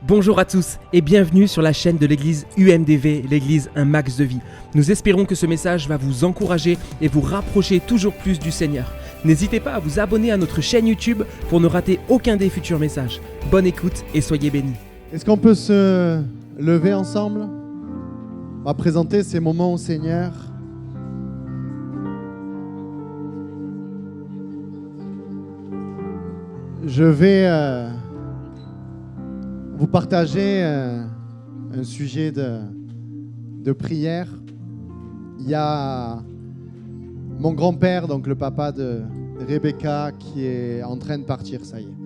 Bonjour à tous et bienvenue sur la chaîne de l'église UMDV, l'église Un Max de Vie. Nous espérons que ce message va vous encourager et vous rapprocher toujours plus du Seigneur. N'hésitez pas à vous abonner à notre chaîne YouTube pour ne rater aucun des futurs messages. Bonne écoute et soyez bénis. Est-ce qu'on peut se lever ensemble? On va présenter ces moments au Seigneur. Je vais vous partager un sujet de prière. Il y a mon grand-père, donc le papa de Rebecca, qui est en train de partir, ça y est.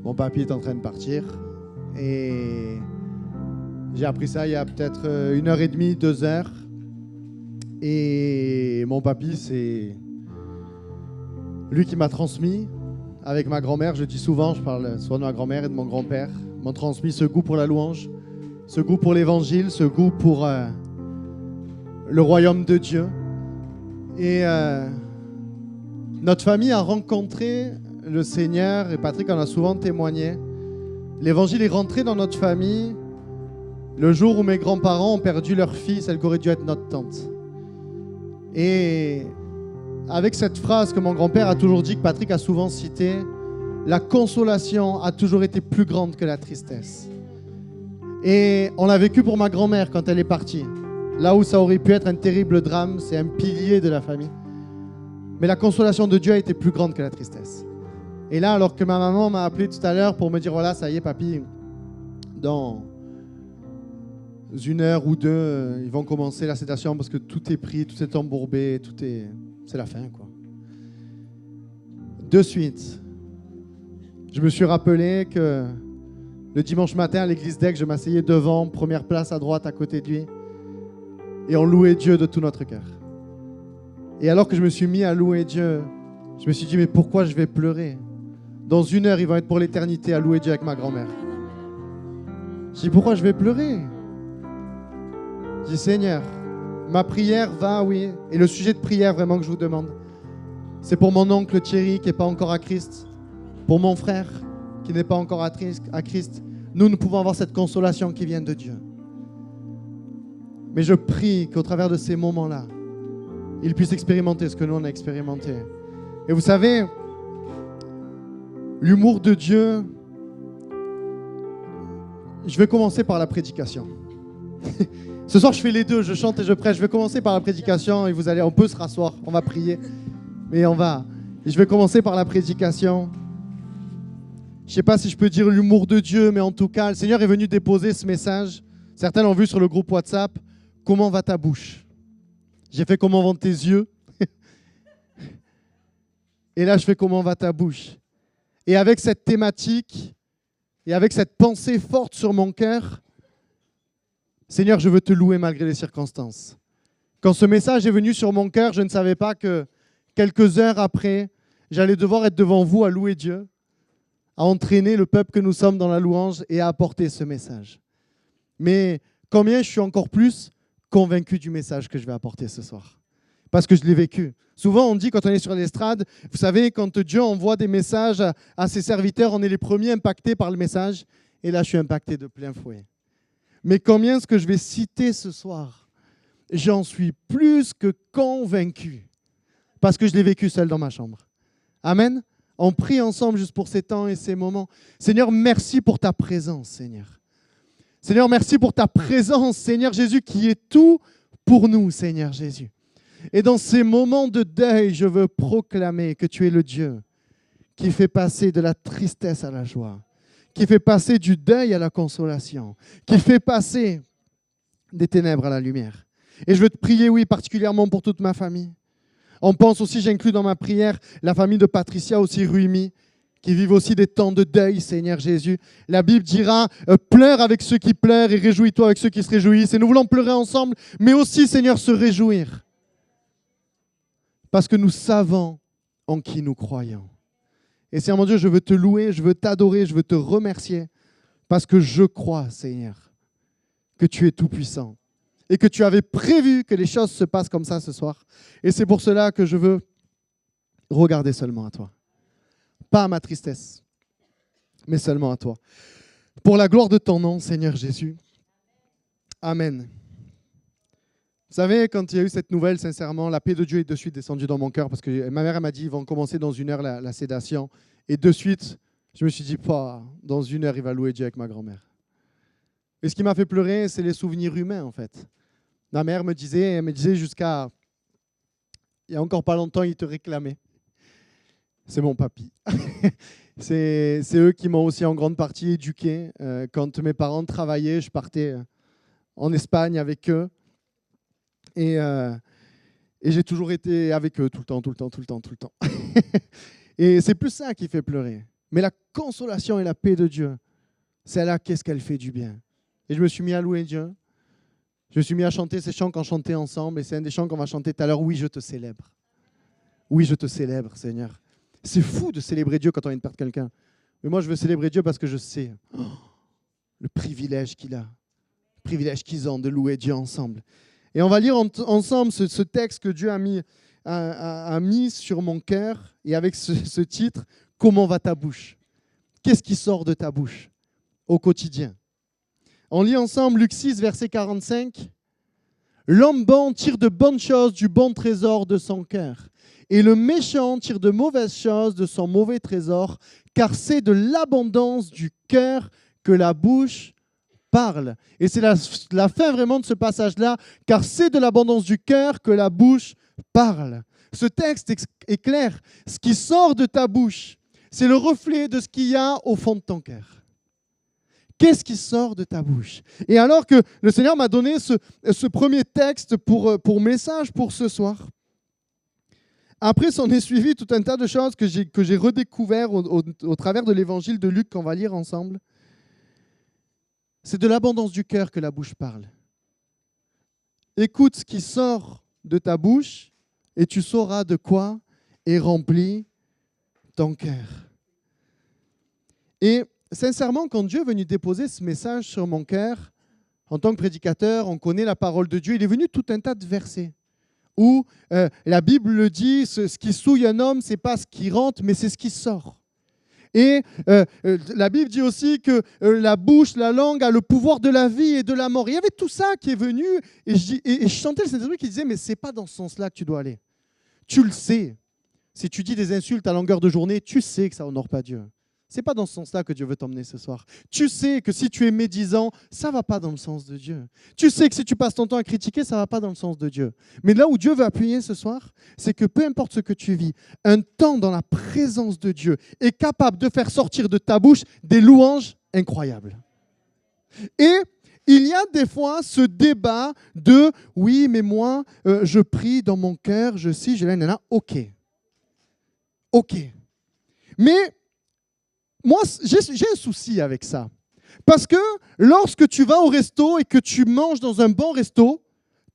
Mon papy est en train de partir. Et j'ai appris ça il y a peut-être 1h30, 2h. Et mon papy, c'est lui qui m'a transmis. Avec ma grand-mère, je dis souvent, je parle soit de ma grand-mère et de mon grand-père, m'ont transmis ce goût pour la louange, ce goût pour l'évangile, ce goût pour le royaume de Dieu. Et notre famille a rencontré le Seigneur, et Patrick en a souvent témoigné. L'évangile est rentré dans notre famille le jour où mes grands-parents ont perdu leur fille, celle qui aurait dû être notre tante. Et avec cette phrase que mon grand-père a toujours dit, que Patrick a souvent cité, la consolation a toujours été plus grande que la tristesse. Et on l'a vécu pour ma grand-mère quand elle est partie. Là où ça aurait pu être un terrible drame, c'est un pilier de la famille. Mais la consolation de Dieu a été plus grande que la tristesse. Et là, alors que ma maman m'a appelé tout à l'heure pour me dire, voilà, ça y est, papy, dans 1 heure ou 2, ils vont commencer la sédation parce que tout est pris, tout est embourbé, c'est la fin, quoi. De suite, je me suis rappelé que le dimanche matin à l'église d'Aix, je m'asseyais devant, première place à droite à côté de lui, et on louait Dieu de tout notre cœur. Et alors que je me suis mis à louer Dieu, je me suis dit, mais pourquoi je vais pleurer? Dans 1 heure, ils vont être pour l'éternité à louer Dieu avec ma grand-mère. Je dis, pourquoi je vais pleurer? Je dis, Seigneur, ma prière va, oui. Et le sujet de prière vraiment que je vous demande, c'est pour mon oncle Thierry qui n'est pas encore à Christ, pour mon frère qui n'est pas encore à Christ. Nous pouvons avoir cette consolation qui vient de Dieu. Mais je prie qu'au travers de ces moments-là, il puisse expérimenter ce que nous on a expérimenté. Et vous savez, l'humour de Dieu, je vais commencer par la prédication. Ce soir, je fais les deux, je chante et je prêche. Je vais commencer par la prédication et on peut se rasseoir, on va prier. Mais je vais commencer par la prédication. Je ne sais pas si je peux dire l'humour de Dieu, mais en tout cas, le Seigneur est venu déposer ce message. Certains l'ont vu sur le groupe WhatsApp. Comment va ta bouche? J'ai fait comment vont tes yeux? Et là, je fais comment va ta bouche? Et avec cette thématique, et avec cette pensée forte sur mon cœur, Seigneur, je veux te louer malgré les circonstances. Quand ce message est venu sur mon cœur, je ne savais pas que quelques heures après, j'allais devoir être devant vous à louer Dieu, à entraîner le peuple que nous sommes dans la louange et à apporter ce message. Mais combien je suis encore plus convaincu du message que je vais apporter ce soir. Parce que je l'ai vécu. Souvent, on dit quand on est sur l'estrade, vous savez, quand Dieu envoie des messages à ses serviteurs, on est les premiers impactés par le message. Et là, je suis impacté de plein fouet. Mais combien ce que je vais citer ce soir, j'en suis plus que convaincu. Parce que je l'ai vécu seul dans ma chambre. Amen. On prie ensemble juste pour ces temps et ces moments. Seigneur, merci pour ta présence, Seigneur. Seigneur, merci pour ta présence, Seigneur Jésus, qui est tout pour nous, Seigneur Jésus. Et dans ces moments de deuil, je veux proclamer que tu es le Dieu qui fait passer de la tristesse à la joie, qui fait passer du deuil à la consolation, qui fait passer des ténèbres à la lumière. Et je veux te prier, oui, particulièrement pour toute ma famille. On pense aussi, j'inclus dans ma prière la famille de Patricia, aussi Ruimi, qui vivent aussi des temps de deuil, Seigneur Jésus. La Bible dira, pleure avec ceux qui pleurent et réjouis-toi avec ceux qui se réjouissent. Et nous voulons pleurer ensemble, mais aussi, Seigneur, se réjouir. Parce que nous savons en qui nous croyons. Et Seigneur mon Dieu, je veux te louer, je veux t'adorer, je veux te remercier. Parce que je crois, Seigneur, que tu es tout-puissant. Et que tu avais prévu que les choses se passent comme ça ce soir. Et c'est pour cela que je veux regarder seulement à toi. Pas à ma tristesse, mais seulement à toi. pour la gloire de ton nom, Seigneur Jésus. Amen. Vous savez, quand il y a eu cette nouvelle, sincèrement, la paix de Dieu est de suite descendue dans mon cœur parce que ma mère elle m'a dit, ils vont commencer dans 1 heure la sédation. Et de suite, je me suis dit, dans 1 heure, il va louer Dieu avec ma grand-mère. Et ce qui m'a fait pleurer, c'est les souvenirs humains, en fait. Ma mère me disait jusqu'à... Il n'y a encore pas longtemps, il te réclamait. C'est mon papy. c'est eux qui m'ont aussi en grande partie éduqué. Quand mes parents travaillaient, je partais en Espagne avec eux. Et j'ai toujours été avec eux tout le temps. Et c'est plus ça qui fait pleurer. Mais la consolation et la paix de Dieu, celle-là, qu'est-ce qu'elle fait du bien. Et je me suis mis à louer Dieu. Je me suis mis à chanter ces chants qu'on chantait ensemble. Et c'est un des chants qu'on va chanter tout à l'heure. Oui, je te célèbre. Oui, je te célèbre, Seigneur. C'est fou de célébrer Dieu quand on vient de perdre quelqu'un. Mais moi, je veux célébrer Dieu parce que je sais le privilège qu'il a. Le privilège qu'ils ont de louer Dieu ensemble. Et on va lire ensemble ce texte que Dieu a mis sur mon cœur. Et avec ce titre, « Comment va ta bouche ?» Qu'est-ce qui sort de ta bouche au quotidien? On lit ensemble Luc 6, verset 45. « L'homme bon tire de bonnes choses du bon trésor de son cœur. Et le méchant tire de mauvaises choses de son mauvais trésor, car c'est de l'abondance du cœur que la bouche parle. » Et c'est la fin vraiment de ce passage-là, car c'est de l'abondance du cœur que la bouche parle. Ce texte est clair. Ce qui sort de ta bouche, c'est le reflet de ce qu'il y a au fond de ton cœur. Qu'est-ce qui sort de ta bouche? Et alors que le Seigneur m'a donné ce premier texte pour message pour ce soir, après s'en est suivi tout un tas de choses que j'ai redécouvert au travers de l'évangile de Luc qu'on va lire ensemble. C'est de l'abondance du cœur que la bouche parle. Écoute ce qui sort de ta bouche et tu sauras de quoi est rempli ton cœur. Et sincèrement, quand Dieu est venu déposer ce message sur mon cœur, en tant que prédicateur, on connaît la parole de Dieu, il est venu tout un tas de versets où la Bible le dit, ce qui souille un homme, ce n'est pas ce qui rentre, mais c'est ce qui sort. Et la Bible dit aussi que la bouche, la langue a le pouvoir de la vie et de la mort. Il y avait tout ça qui est venu, et je chantais le Saint-Esprit qui disait, mais ce n'est pas dans ce sens-là que tu dois aller. Tu le sais. Si tu dis des insultes à longueur de journée, tu sais que ça n'honore pas Dieu. Ce n'est pas dans ce sens-là que Dieu veut t'emmener ce soir. Tu sais que si tu es médisant, ça ne va pas dans le sens de Dieu. Tu sais que si tu passes ton temps à critiquer, ça ne va pas dans le sens de Dieu. Mais là où Dieu veut appuyer ce soir, c'est que peu importe ce que tu vis, un temps dans la présence de Dieu est capable de faire sortir de ta bouche des louanges incroyables. Et il y a des fois ce débat de « oui, mais moi, je prie dans mon cœur, je suis, je l'ai, ok. Ok. » Mais moi, j'ai un souci avec ça. Parce que lorsque tu vas au resto et que tu manges dans un bon resto,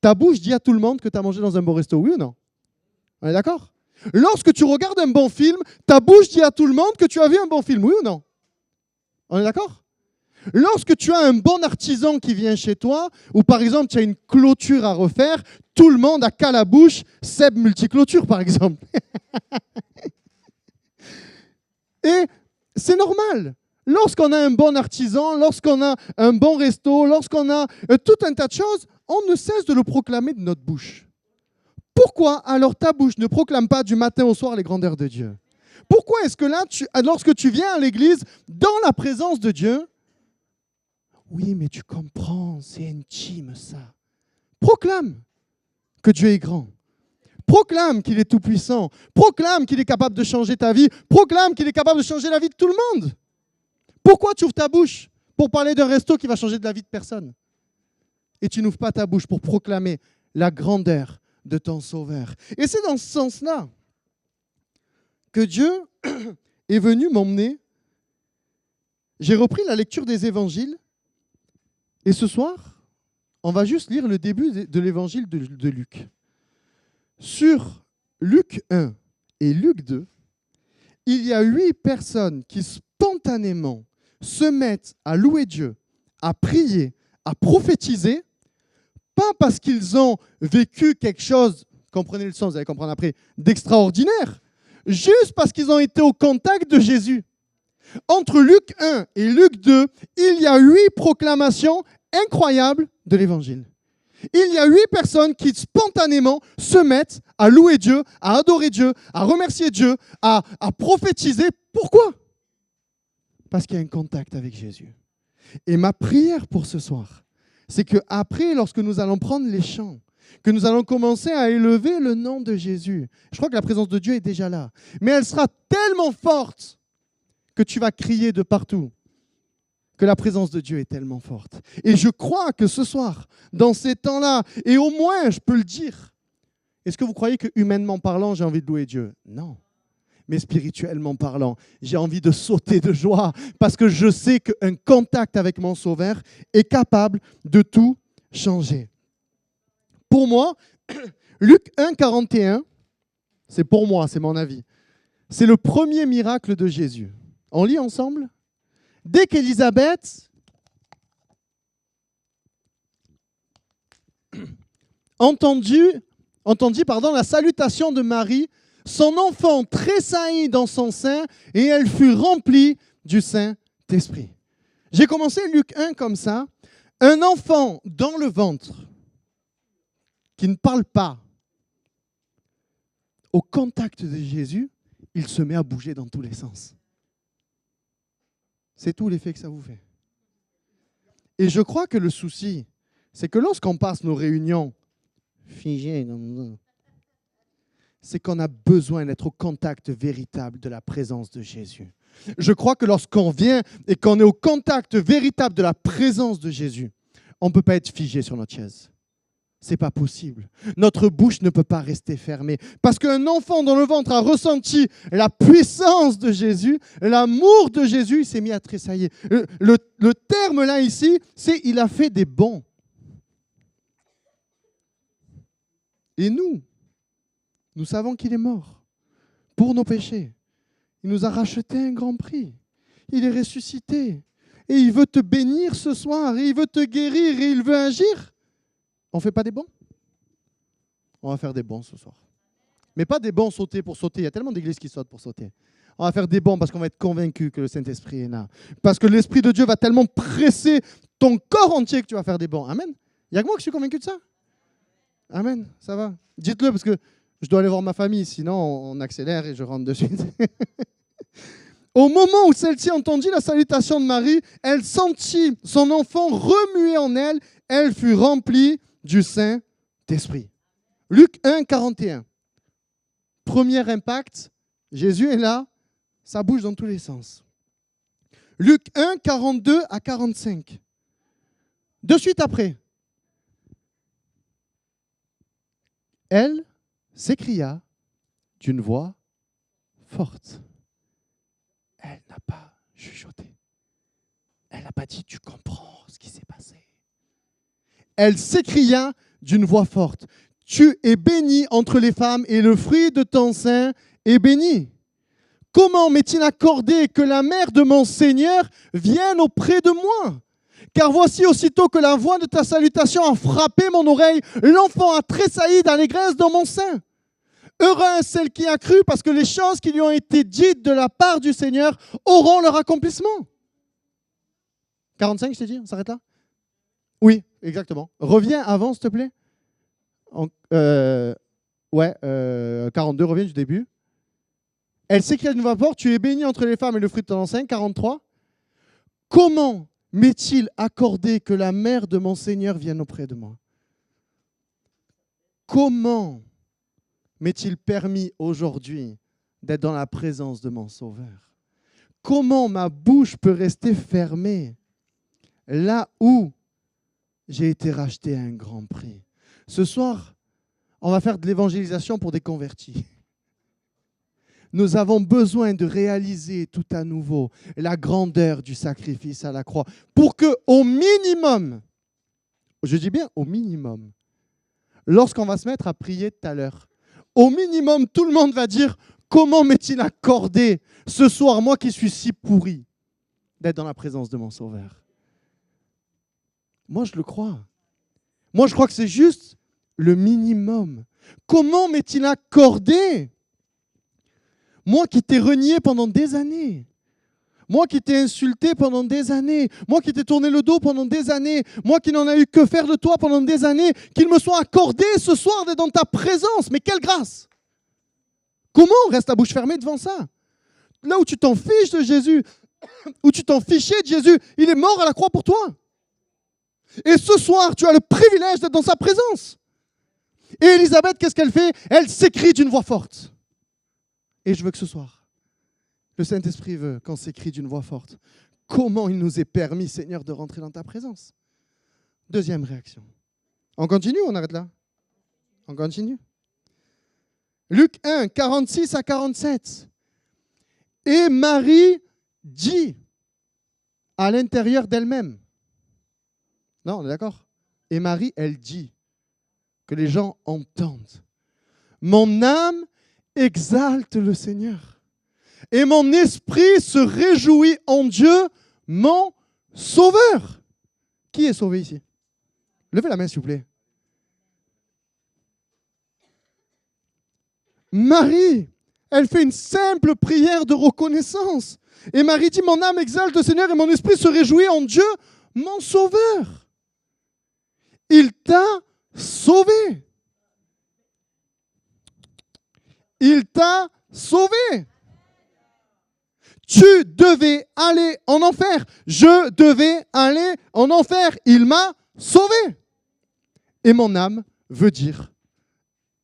ta bouche dit à tout le monde que tu as mangé dans un bon resto, oui ou non? On est d'accord? Lorsque tu regardes un bon film, ta bouche dit à tout le monde que tu as vu un bon film, oui ou non? On est d'accord? Lorsque tu as un bon artisan qui vient chez toi, ou par exemple tu as une clôture à refaire, tout le monde a qu'à la bouche Seb Multiclôture par exemple. Et c'est normal. Lorsqu'on a un bon artisan, lorsqu'on a un bon resto, lorsqu'on a tout un tas de choses, on ne cesse de le proclamer de notre bouche. Pourquoi alors ta bouche ne proclame pas du matin au soir les grandeurs de Dieu? Pourquoi est-ce que là, lorsque tu viens à l'église, dans la présence de Dieu, oui, mais tu comprends, c'est intime ça. Proclame que Dieu est grand. Proclame qu'il est tout-puissant. Proclame qu'il est capable de changer ta vie. Proclame qu'il est capable de changer la vie de tout le monde. Pourquoi tu ouvres ta bouche pour parler d'un resto qui va changer de la vie de personne? Et tu n'ouvres pas ta bouche pour proclamer la grandeur de ton Sauveur. Et c'est dans ce sens-là que Dieu est venu m'emmener. J'ai repris la lecture des évangiles. Et ce soir, on va juste lire le début de l'évangile de Luc. Sur Luc 1 et Luc 2, il y a 8 personnes qui spontanément se mettent à louer Dieu, à prier, à prophétiser, pas parce qu'ils ont vécu quelque chose, comprenez le sens, vous allez comprendre après, d'extraordinaire, juste parce qu'ils ont été au contact de Jésus. Entre Luc 1 et Luc 2, il y a 8 proclamations incroyables de l'Évangile. Il y a 8 personnes qui spontanément se mettent à louer Dieu, à adorer Dieu, à remercier Dieu, à prophétiser. Pourquoi ? Parce qu'il y a un contact avec Jésus. Et ma prière pour ce soir, c'est qu'après, lorsque nous allons prendre les chants, que nous allons commencer à élever le nom de Jésus. Je crois que la présence de Dieu est déjà là. Mais elle sera tellement forte que tu vas crier de partout. Que la présence de Dieu est tellement forte. Et je crois que ce soir, dans ces temps-là, et au moins, je peux le dire, est-ce que vous croyez que humainement parlant, j'ai envie de louer Dieu ? Non. Mais spirituellement parlant, j'ai envie de sauter de joie parce que je sais qu'un contact avec mon Sauveur est capable de tout changer. Pour moi, Luc 1, 41, c'est pour moi, c'est mon avis. C'est le premier miracle de Jésus. On lit ensemble ? Dès qu'Élisabeth entendit la salutation de Marie, son enfant tressaillit dans son sein et elle fut remplie du Saint-Esprit. J'ai commencé Luc 1 comme ça. Un enfant dans le ventre qui ne parle pas, au contact de Jésus, il se met à bouger dans tous les sens. C'est tout l'effet que ça vous fait. Et je crois que le souci, c'est que lorsqu'on passe nos réunions figées, c'est qu'on a besoin d'être au contact véritable de la présence de Jésus. Je crois que lorsqu'on vient et qu'on est au contact véritable de la présence de Jésus, on ne peut pas être figé sur notre chaise. Ce n'est pas possible. Notre bouche ne peut pas rester fermée. Parce qu'un enfant dans le ventre a ressenti la puissance de Jésus, l'amour de Jésus, il s'est mis à tressaillir. Le terme là ici, c'est il a fait des bonds. Et nous savons qu'il est mort pour nos péchés. Il nous a racheté un grand prix. Il est ressuscité. Et il veut te bénir ce soir. Et il veut te guérir. Et il veut agir. On ne fait pas des bons ? On va faire des bons ce soir. Mais pas des bons sauter pour sauter. Il y a tellement d'églises qui sautent pour sauter. On va faire des bons parce qu'on va être convaincu que le Saint-Esprit est là. Parce que l'Esprit de Dieu va tellement presser ton corps entier que tu vas faire des bons. Amen. Il n'y a que moi qui suis convaincu de ça. Amen. Ça va. Dites-le parce que je dois aller voir ma famille. Sinon, on accélère et je rentre de suite. Au moment où celle-ci entendit la salutation de Marie, elle sentit son enfant remuer en elle. Elle fut remplie du Saint-Esprit. Luc 1, 41. Premier impact, Jésus est là, ça bouge dans tous les sens. Luc 1, 42 à 45. De suite après, elle s'écria d'une voix forte. Elle n'a pas chuchoté. Elle n'a pas dit « tu comprends ce qui s'est passé ». Elle s'écria d'une voix forte. « Tu es bénie entre les femmes et le fruit de ton sein est béni. Comment m'est-il accordé que la mère de mon Seigneur vienne auprès de moi ? Car voici aussitôt que la voix de ta salutation a frappé mon oreille, l'enfant a tressailli d'allégresse dans mon sein. Heureuse celle qui a cru, parce que les choses qui lui ont été dites de la part du Seigneur auront leur accomplissement. » 45, je t'ai dit, on s'arrête là ? Oui, exactement. Reviens avant, s'il te plaît. 42, reviens du début. Elle s'écria d'une voix forte, « Tu es bénie entre les femmes et le fruit de ton sein. » 43. « Comment m'est-il accordé que la mère de mon Seigneur vienne auprès de moi ? Comment m'est-il permis aujourd'hui d'être dans la présence de mon Sauveur ? Comment ma bouche peut rester fermée là où j'ai été racheté à un grand prix ? Ce soir, on va faire de l'évangélisation pour des convertis. Nous avons besoin de réaliser tout à nouveau la grandeur du sacrifice à la croix pour que, au minimum, je dis bien au minimum, lorsqu'on va se mettre à prier tout à l'heure, au minimum, tout le monde va dire « Comment m'est-il accordé ce soir, moi qui suis si pourri, d'être dans la présence de mon Sauveur ?» Moi, je le crois. Moi, je crois que c'est juste le minimum. Comment m'est-il accordé ? Moi qui t'ai renié pendant des années. Moi qui t'ai insulté pendant des années, moi qui t'ai tourné le dos pendant des années, moi qui n'en ai eu que faire de toi pendant des années, qu'il me soit accordé ce soir d'être dans ta présence. Mais quelle grâce! Comment on reste la bouche fermée devant ça? Là où tu t'en fiches de Jésus, où tu t'en fichais de Jésus, il est mort à la croix pour toi. Et ce soir, tu as le privilège d'être dans sa présence. Et Élisabeth, qu'est-ce qu'elle fait? Elle s'écrie d'une voix forte. Et je veux que ce soir, le Saint-Esprit veut qu'on s'écrie d'une voix forte. Comment il nous est permis, Seigneur, de rentrer dans ta présence? Deuxième réaction. On continue ou on arrête là? On continue. Luc 1, 46 à 47. Et Marie dit à l'intérieur d'elle-même. Non, on est d'accord? Et Marie, elle dit, que les gens entendent. Mon âme exalte le Seigneur. Et mon esprit se réjouit en Dieu, mon Sauveur. Qui est sauvé ici? Levez la main, s'il vous plaît. Marie, elle fait une simple prière de reconnaissance. Et Marie dit, mon âme exalte le Seigneur et mon esprit se réjouit en Dieu, mon Sauveur. Il t'a sauvé. Il t'a sauvé. Tu devais aller en enfer. Je devais aller en enfer. Il m'a sauvé. Et mon âme veut dire,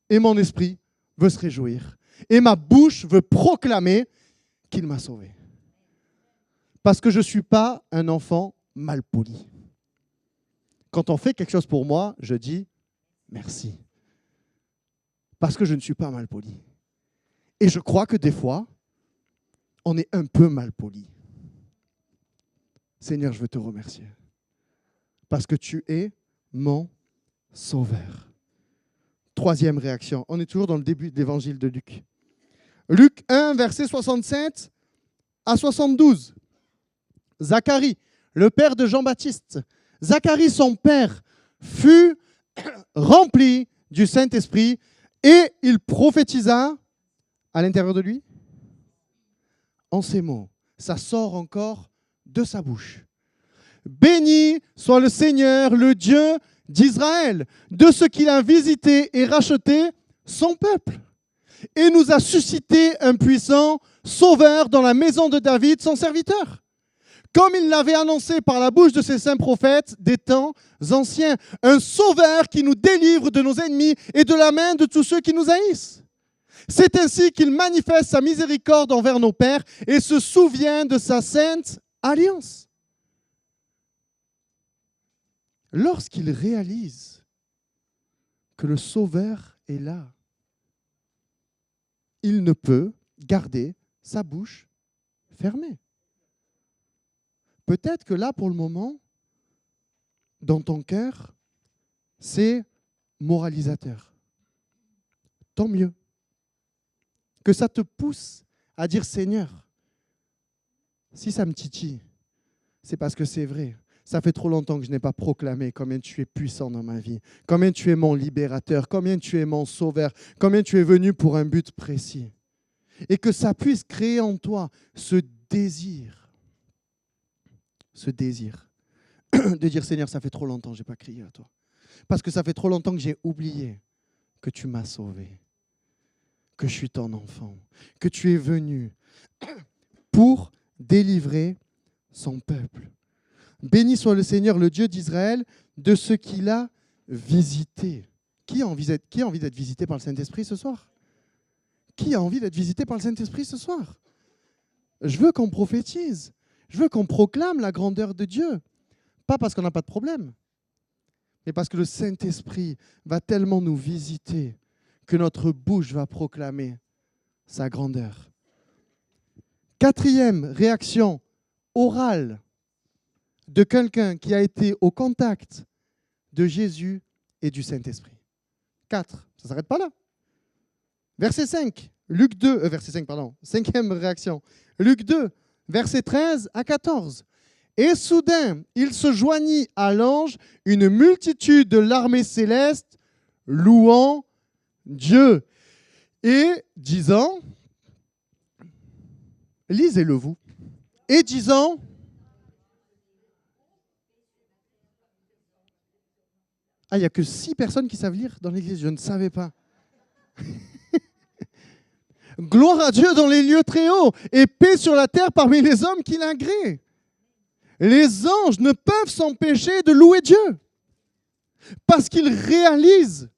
et mon esprit veut se réjouir, et ma bouche veut proclamer qu'il m'a sauvé. Parce que je ne suis pas un enfant malpoli. Quand on fait quelque chose pour moi, je dis merci. Parce que je ne suis pas malpoli. Et je crois que des fois, on est un peu malpoli. Seigneur, je veux te remercier. Parce que tu es mon Sauveur. Troisième réaction. On est toujours dans le début de l'évangile de Luc. Luc 1, verset 67 à 72. Zacharie, le père de Jean-Baptiste. Zacharie, son père, fut rempli du Saint-Esprit et il prophétisa à l'intérieur de lui. En ces mots, ça sort encore de sa bouche. Béni soit le Seigneur, le Dieu d'Israël, de ce qu'il a visité et racheté son peuple, et nous a suscité un puissant sauveur dans la maison de David, son serviteur, comme il l'avait annoncé par la bouche de ses saints prophètes des temps anciens, un sauveur qui nous délivre de nos ennemis et de la main de tous ceux qui nous haïssent. C'est ainsi qu'il manifeste sa miséricorde envers nos pères et se souvient de sa sainte alliance. Lorsqu'il réalise que le Sauveur est là, il ne peut garder sa bouche fermée. Peut-être que là, pour le moment, dans ton cœur, c'est moralisateur. Tant mieux. Que ça te pousse à dire, Seigneur, si ça me titille, c'est parce que c'est vrai. Ça fait trop longtemps que je n'ai pas proclamé combien tu es puissant dans ma vie, combien tu es mon libérateur, combien tu es mon sauveur, combien tu es venu pour un but précis. Et que ça puisse créer en toi ce désir de dire, Seigneur, ça fait trop longtemps que je n'ai pas crié à toi. Parce que ça fait trop longtemps que j'ai oublié que tu m'as sauvé, que je suis ton enfant, que tu es venu pour délivrer son peuple. Béni soit le Seigneur, le Dieu d'Israël, de ce qu'il a visité. Qui a envie d'être visité par le Saint-Esprit ce soir? Qui a envie d'être visité par le Saint-Esprit ce soir? Je veux qu'on prophétise. Je veux qu'on proclame la grandeur de Dieu. Pas parce qu'on n'a pas de problème, mais parce que le Saint-Esprit va tellement nous visiter que notre bouche va proclamer sa grandeur. Quatrième réaction orale de quelqu'un qui a été au contact de Jésus et du Saint-Esprit. 4, ça ne s'arrête pas là. Verset 5, Luc 2, verset 5, pardon, cinquième réaction. Luc 2, verset 13 à 14. Et soudain, il se joignit à l'ange une multitude de l'armée céleste louant Dieu et disant, lisez-le vous, et disant, ah, il n'y a que 6 personnes qui savent lire dans l'église, je ne savais pas. Gloire à Dieu dans les lieux très hauts et paix sur la terre parmi les hommes qui l'agréent. Les anges ne peuvent s'empêcher de louer Dieu parce qu'ils réalisent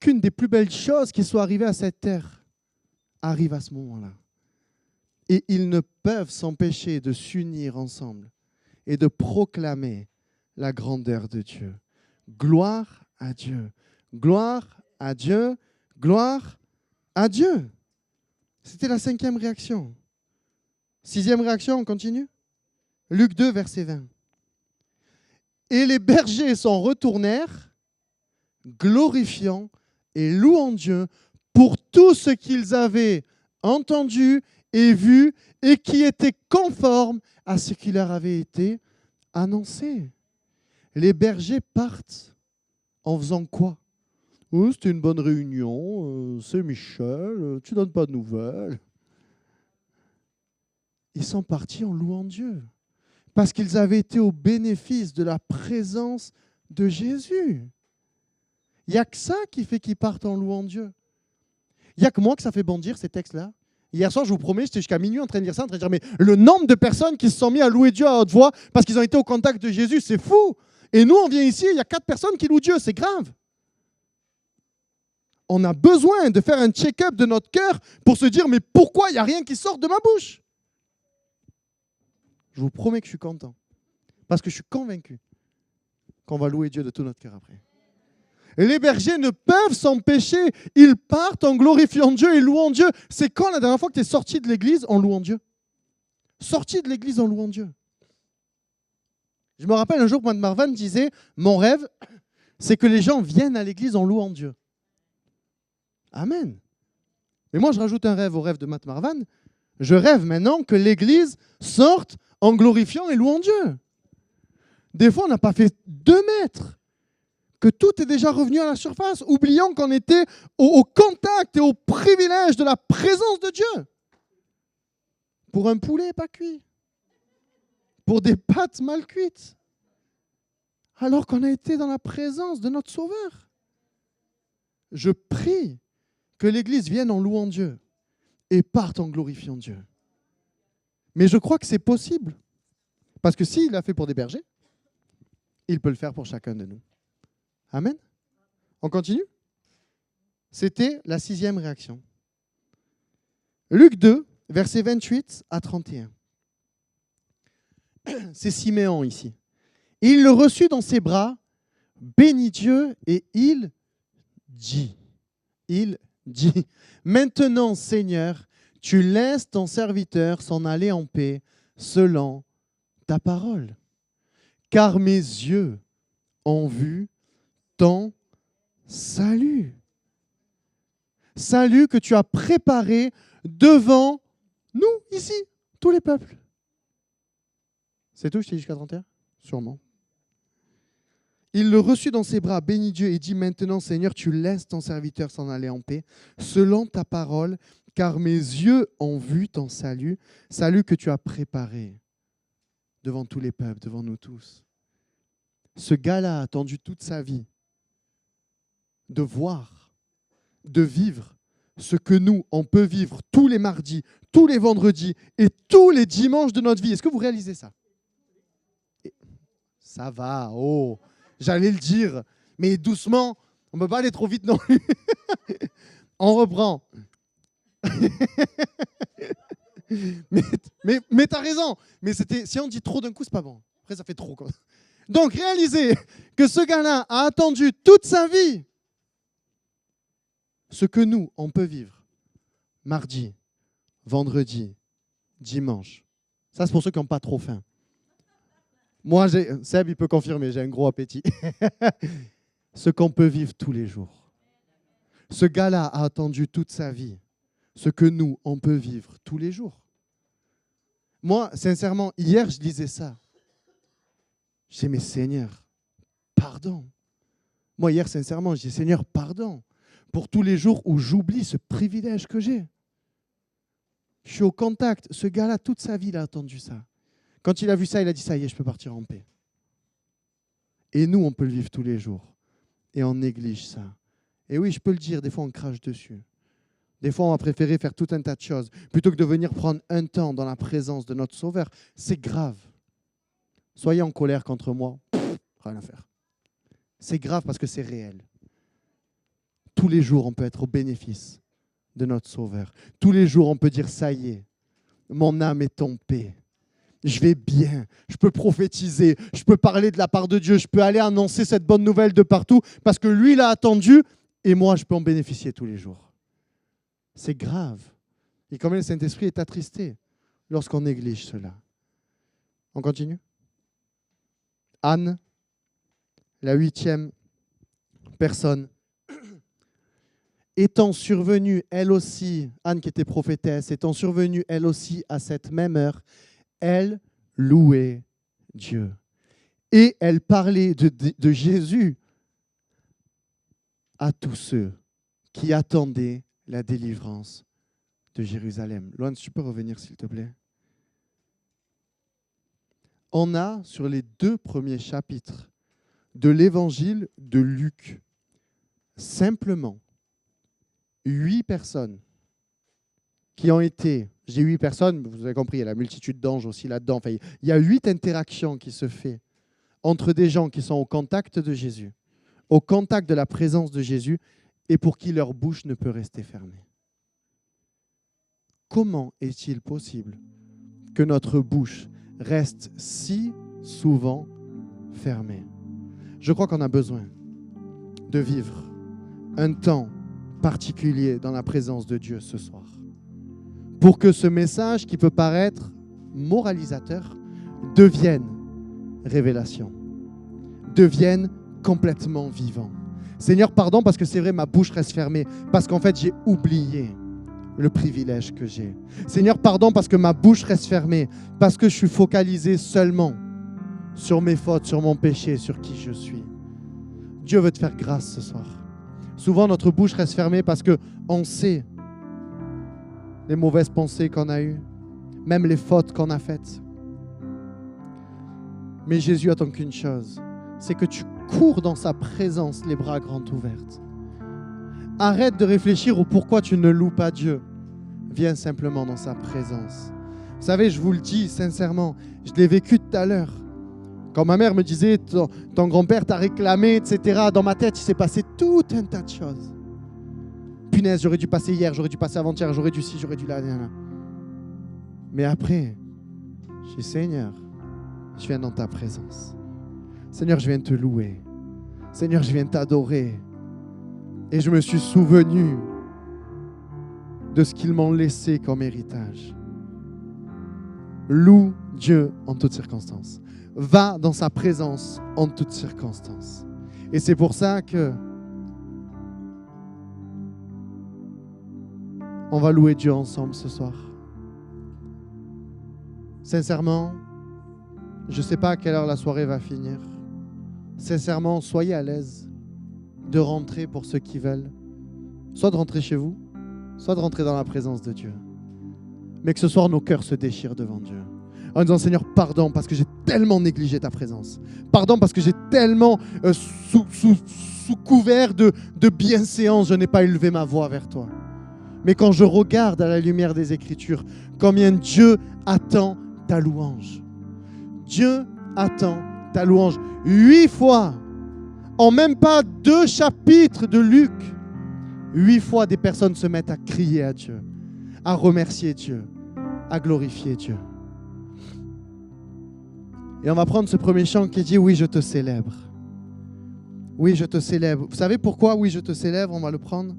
qu'une des plus belles choses qui soit arrivée à cette terre arrive à ce moment-là. Et ils ne peuvent s'empêcher de s'unir ensemble et de proclamer la grandeur de Dieu. Gloire à Dieu. Gloire à Dieu. Gloire à Dieu. C'était la 5e réaction. 6e réaction, on continue. Luc 2, verset 20. Et les bergers s'en retournèrent, glorifiant et louant Dieu pour tout ce qu'ils avaient entendu et vu et qui était conforme à ce qui leur avait été annoncé. Les bergers partent en faisant quoi? Oh, c'était une bonne réunion, c'est Michel, tu ne donnes pas de nouvelles. Ils sont partis en louant Dieu parce qu'ils avaient été au bénéfice de la présence de Jésus. Il n'y a que ça qui fait qu'ils partent en louant Dieu. Il n'y a que moi que ça fait bondir ces textes-là. Hier soir, je vous promets, j'étais jusqu'à minuit en train de dire ça, en train de dire, mais le nombre de personnes qui se sont mis à louer Dieu à haute voix parce qu'ils ont été au contact de Jésus, c'est fou. Et nous, on vient ici, il y a 4 personnes qui louent Dieu, c'est grave. On a besoin de faire un check-up de notre cœur pour se dire, mais pourquoi il n'y a rien qui sort de ma bouche? Je vous promets que je suis content. Parce que je suis convaincu qu'on va louer Dieu de tout notre cœur après. Et les bergers ne peuvent s'empêcher. Ils partent en glorifiant Dieu et louant Dieu. C'est quand la dernière fois que tu es sorti de l'église en louant Dieu? Sorti de l'église en louant Dieu. Je me rappelle un jour, Matt Marvan disait, mon rêve, c'est que les gens viennent à l'église en louant Dieu. Amen. Mais moi, je rajoute un rêve au rêve de Matt Marvan. Je rêve maintenant que l'église sorte en glorifiant et louant Dieu. Des fois, on n'a pas fait 2 mètres, que tout est déjà revenu à la surface, oubliant qu'on était au contact et au privilège de la présence de Dieu. Pour un poulet pas cuit, pour des pâtes mal cuites, alors qu'on a été dans la présence de notre Sauveur. Je prie que l'Église vienne en louant Dieu et parte en glorifiant Dieu. Mais je crois que c'est possible. Parce que s'il l'a fait pour des bergers, il peut le faire pour chacun de nous. Amen. On continue? C'était la 6e réaction. Luc 2, versets 28 à 31. C'est Siméon ici. Il le reçut dans ses bras, bénit Dieu et il dit, maintenant Seigneur, tu laisses ton serviteur s'en aller en paix selon ta parole. Car mes yeux ont vu ton salut. Salut que tu as préparé devant nous, ici, tous les peuples. C'est tout, je t'ai dit jusqu'à 31? Sûrement. Il le reçut dans ses bras, bénit Dieu et dit, maintenant Seigneur, tu laisses ton serviteur s'en aller en paix, selon ta parole, car mes yeux ont vu ton salut, salut que tu as préparé devant tous les peuples, devant nous tous. Ce gars-là a attendu toute sa vie de voir, de vivre ce que nous, on peut vivre tous les mardis, tous les vendredis et tous les dimanches de notre vie. Est-ce que vous réalisez ça? Ça va, oh, j'allais le dire, mais doucement, on ne peut pas aller trop vite non plus. On reprend. mais tu as raison. Mais si on dit trop d'un coup, c'est pas bon. Après, ça fait trop. Quoi. Donc, réalisez que ce gars-là a attendu toute sa vie ce que nous, on peut vivre mardi, vendredi, dimanche. Ça, c'est pour ceux qui n'ont pas trop faim. Moi, Seb, il peut confirmer, j'ai un gros appétit. Ce qu'on peut vivre tous les jours. Ce gars-là a attendu toute sa vie ce que nous, on peut vivre tous les jours. Moi, sincèrement, hier, je disais ça. Je disais, mais Seigneur, pardon. Moi, hier, sincèrement, je dis, Seigneur, pardon pour tous les jours où j'oublie ce privilège que j'ai. Je suis au contact. Ce gars-là, toute sa vie, il a attendu ça. Quand il a vu ça, il a dit, ça y est, je peux partir en paix. Et nous, on peut le vivre tous les jours. Et on néglige ça. Et oui, je peux le dire, des fois, on crache dessus. Des fois, on va préférer faire tout un tas de choses plutôt que de venir prendre un temps dans la présence de notre Sauveur. C'est grave. Soyez en colère contre moi, rien à faire. C'est grave parce que c'est réel. Tous les jours, on peut être au bénéfice de notre Sauveur. Tous les jours, on peut dire, ça y est, mon âme est en paix. Je vais bien, je peux prophétiser, je peux parler de la part de Dieu, je peux aller annoncer cette bonne nouvelle de partout parce que lui, il a attendu et moi, je peux en bénéficier tous les jours. C'est grave. Et quand même, le Saint-Esprit est attristé lorsqu'on néglige cela. On continue ? Anne, la 8e personne, étant survenue, elle aussi, Anne qui était prophétesse, étant survenue, elle aussi, à cette même heure, elle louait Dieu. Et elle parlait de Jésus à tous ceux qui attendaient la délivrance de Jérusalem. Loan, tu peux revenir s'il te plaît. On a sur les 2 premiers chapitres de l'évangile de Luc, simplement 8 personnes qui ont été, j'ai 8 personnes, vous avez compris, il y a la multitude d'anges aussi là-dedans. Enfin, il y a 8 interactions qui se font entre des gens qui sont au contact de Jésus, au contact de la présence de Jésus, et pour qui leur bouche ne peut rester fermée. Comment est-il possible que notre bouche reste si souvent fermée? Je crois qu'on a besoin de vivre un temps particulier dans la présence de Dieu ce soir, pour que ce message qui peut paraître moralisateur devienne révélation, devienne complètement vivant. Seigneur, pardon parce que c'est vrai, ma bouche reste fermée, parce qu'en fait, j'ai oublié le privilège que j'ai. Seigneur, pardon parce que ma bouche reste fermée, parce que je suis focalisé seulement sur mes fautes, sur mon péché, sur qui je suis. Dieu veut te faire grâce ce soir. Souvent, notre bouche reste fermée parce qu'on sait les mauvaises pensées qu'on a eues, même les fautes qu'on a faites. Mais Jésus attend qu'une chose, c'est que tu cours dans sa présence, les bras grands ouverts. Arrête de réfléchir au pourquoi tu ne loues pas Dieu. Viens simplement dans sa présence. Vous savez, je vous le dis sincèrement, je l'ai vécu tout à l'heure. Quand ma mère me disait, ton grand-père t'a réclamé, etc., dans ma tête, il s'est passé tout un tas de choses. Punaise, j'aurais dû passer hier, j'aurais dû passer avant-hier, j'aurais dû ci, j'aurais dû là. Mais après, je dis, Seigneur, je viens dans ta présence. Seigneur, je viens te louer. Seigneur, je viens t'adorer. Et je me suis souvenu de ce qu'ils m'ont laissé comme héritage. Loue Dieu en toutes circonstances. Va dans sa présence en toutes circonstances. Et c'est pour ça que on va louer Dieu ensemble ce soir. Sincèrement, je ne sais pas à quelle heure la soirée va finir. Sincèrement, soyez à l'aise de rentrer pour ceux qui veulent. Soit de rentrer chez vous, soit de rentrer dans la présence de Dieu. Mais que ce soir, nos cœurs se déchirent devant Dieu. En disant, Seigneur, pardon parce que j'ai tellement négligé ta présence. Pardon parce que j'ai tellement, sous couvert de bienséance, je n'ai pas élevé ma voix vers toi. Mais quand je regarde à la lumière des Écritures, combien Dieu attend ta louange. Dieu attend ta louange. 8 fois, en même pas 2 chapitres de Luc, 8 fois des personnes se mettent à crier à Dieu, à remercier Dieu, à glorifier Dieu. Et on va prendre ce premier chant qui dit « Oui, je te célèbre ». Oui, je te célèbre. Vous savez pourquoi « Oui, je te célèbre » on va le prendre?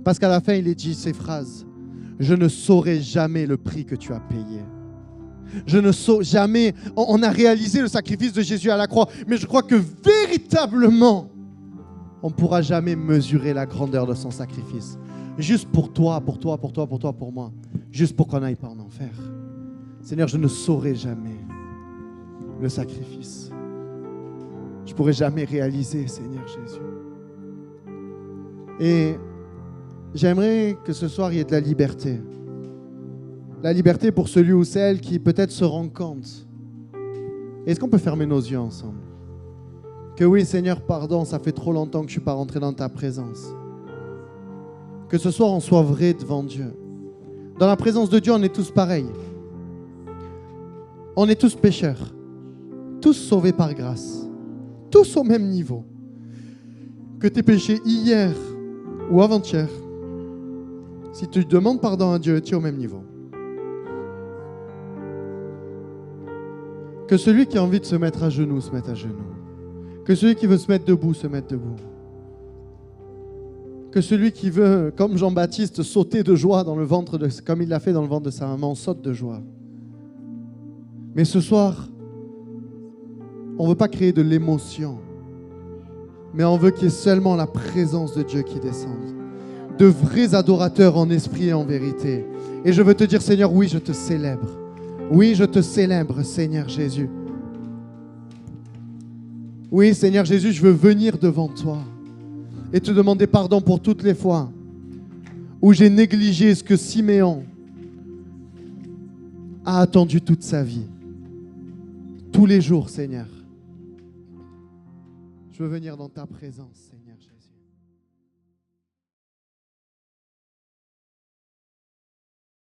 Parce qu'à la fin, il est dit ces phrases. « Je ne saurai jamais le prix que tu as payé. » Je ne saurais jamais. On a réalisé le sacrifice de Jésus à la croix, mais je crois que véritablement, on ne pourra jamais mesurer la grandeur de son sacrifice. Juste pour toi, pour toi, pour toi, pour toi, pour moi. Juste pour qu'on n'aille pas en enfer. Seigneur, je ne saurai jamais le sacrifice. Je ne pourrai jamais réaliser, Seigneur Jésus. Et j'aimerais que ce soir, il y ait de la liberté. La liberté pour celui ou celle qui peut-être se rend compte. Est-ce qu'on peut fermer nos yeux ensemble? Que oui, Seigneur, pardon, ça fait trop longtemps que je ne suis pas rentré dans ta présence. Que ce soir, on soit vrai devant Dieu. Dans la présence de Dieu, on est tous pareils. On est tous pécheurs. Tous sauvés par grâce. Tous au même niveau. Que tes péchés hier ou avant-hier, si tu demandes pardon à Dieu, tu es au même niveau. Que celui qui a envie de se mettre à genoux, se mette à genoux. Que celui qui veut se mettre debout, se mette debout. Que celui qui veut, comme Jean-Baptiste, sauter de joie dans le ventre, comme il l'a fait dans le ventre de sa maman, saute de joie. Mais ce soir, on ne veut pas créer de l'émotion, mais on veut qu'il y ait seulement la présence de Dieu qui descende. De vrais adorateurs en esprit et en vérité. Et je veux te dire, Seigneur, oui, je te célèbre. Oui, je te célèbre, Seigneur Jésus. Oui, Seigneur Jésus, je veux venir devant toi et te demander pardon pour toutes les fois où j'ai négligé ce que Siméon a attendu toute sa vie. Tous les jours, Seigneur. Je veux venir dans ta présence, Seigneur.